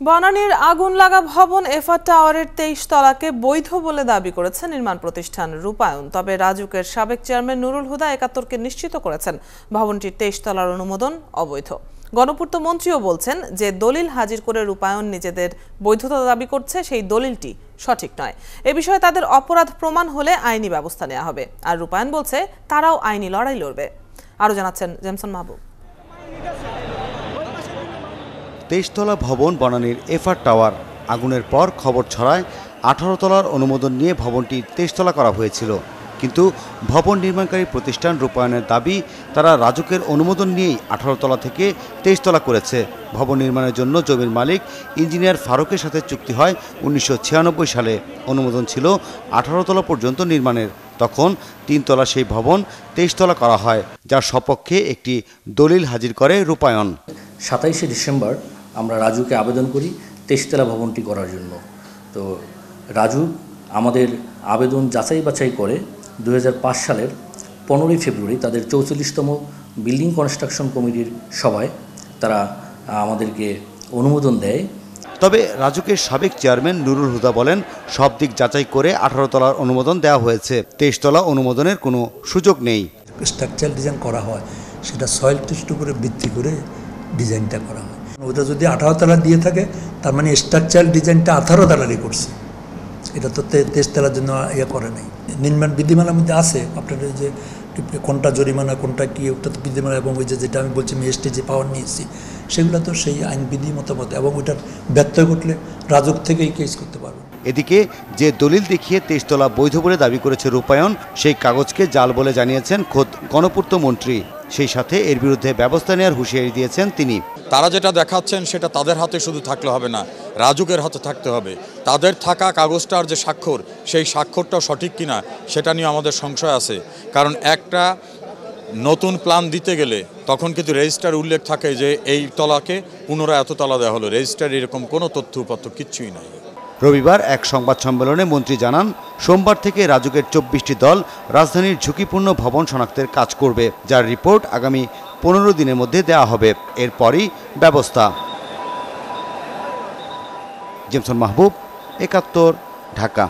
বনানীর আগুন লাগা ভবন এফআর টাওয়ারের 23 তলাকে বৈধ বলে দাবি করেছে নির্মাণ প্রতিষ্ঠান রূপায়ণ। তবে রাজুকের সাবেক চেয়ারম্যান নুরুল হুদা একাত্তরকে নিশ্চিত করেছেন ভবনটির 23 তলার অনুমোদন অবৈধ। গণপূর্ত মন্ত্রীও বলছেন যে দলিল হাজির করে রূপায়ণ নিজেদের বৈধতা দাবি করছে সেই দলিলটি সঠিক নয়। এ বিষয়ে তাদের অপরাধ প্রমাণ হলে আইনি ব্যবস্থা নেওয়া হবে। আর রূপায়ণ বলছে তারাও আইনি লড়াই লড়বে। আরও জানাচ্ছেন জেমসন মাহবুব। 23 তলা ভবন বনানীর এফআর টাওয়ার। আগুনের পর খবর ছড়ায় 18 তলার অনুমোদন নিয়ে ভবনটি 23 তলা করা হয়েছিল, কিন্তু ভবন নির্মাণকারী প্রতিষ্ঠান রূপায়ণের দাবি তারা রাজুকের অনুমোদন নিয়েই 18 তলা থেকে 23 তলা করেছে। ভবন নির্মাণের জন্য জমির মালিক ইঞ্জিনিয়ার ফারুকের সাথে চুক্তি হয় 1996 সালে। অনুমোদন ছিল 18 তলা পর্যন্ত নির্মাণের। তখন 3 তলা সেই ভবন 23 তলা করা হয়, যার সপক্ষে একটি দলিল হাজির করে রূপায়ণ। 27শে ডিসেম্বর আমরা রাজুকে আবেদন করি 23 তলা ভবনটি করার জন্য। তো রাজু আমাদের আবেদন যাচাই বাছাই করে 2005 সালের 15ই ফেব্রুয়ারি তাদের 44তম বিল্ডিং কনস্ট্রাকশন কমিটির সভায় তারা আমাদেরকে অনুমোদন দেয়। তবে রাজুকের সাবেক চেয়ারম্যান নুরুল হুদা বলেন, সব দিক যাচাই করে 18 তলার অনুমোদন দেওয়া হয়েছে, 23 তলা অনুমোদনের কোনো সুযোগ নেই। স্ট্রাকচার ডিজাইন করা হয় সেটা সয়েল টেস্টের উপরে ভিত্তি করে ডিজাইনটা করা হয়। ওটা যদি 18 তলা দিয়ে থাকে তার মানে স্ট্রাকচার ডিজাইনটা 18 তলারই করছে, এটা তো 23 তলার জন্য ইয়ে করে নাই। নির্মাণ বিধিমালার মধ্যে আছে আপনার যে কোনটা জরিমানা কোনটা কি, ওটা তো বিধিমালা, এবং ওই যেটা আমি বলছি মেস্টে যে পাওয়ার নিয়েছি সেগুলো তো সেই আইন বিধি মতামত, এবং ওইটার ব্যত্যয় ঘটলে রাজুক থেকেই কেস করতে পারবে। এদিকে যে দলিল দেখিয়ে 23 তলা বৈধ বলে দাবি করেছে রূপায়ণ, সেই কাগজকে জাল বলে জানিয়েছেন খোদ গণপূর্ত মন্ত্রী। সেই সাথে এর বিরুদ্ধে ব্যবস্থা নেওয়ার হুঁশিয়ারি দিয়েছেন তিনি। তারা যেটা দেখাচ্ছেন সেটা তাদের হাতে শুধু থাকলে হবে না, রাজুকের হাতে থাকতে হবে। তাদের থাকা কাগজটার যে স্বাক্ষর, সেই স্বাক্ষরটাও সঠিক কিনা সেটা নিয়ে আমাদের সংশয় আছে। কারণ একটা নতুন প্ল্যান দিতে গেলে তখন কিন্তু রেজিস্টার উল্লেখ থাকে যে এই তলাকে পুনরায় এত তলা দেওয়া হলো। রেজিস্টার এরকম কোনো তথ্য উপাত্ত কিচ্ছুই নাই। রবিবার এক সংবাদ সম্মেলনে মন্ত্রী জানান, সোমবার থেকে রাজুকের 24টি দল রাজধানীর ঝুঁকিপূর্ণ ভবন শনাক্তের কাজ করবে, যার রিপোর্ট আগামী 15 দিনের মধ্যে দেওয়া হবে। এরপরই ব্যবস্থা। জেমসন মাহবুব, 71, ঢাকা।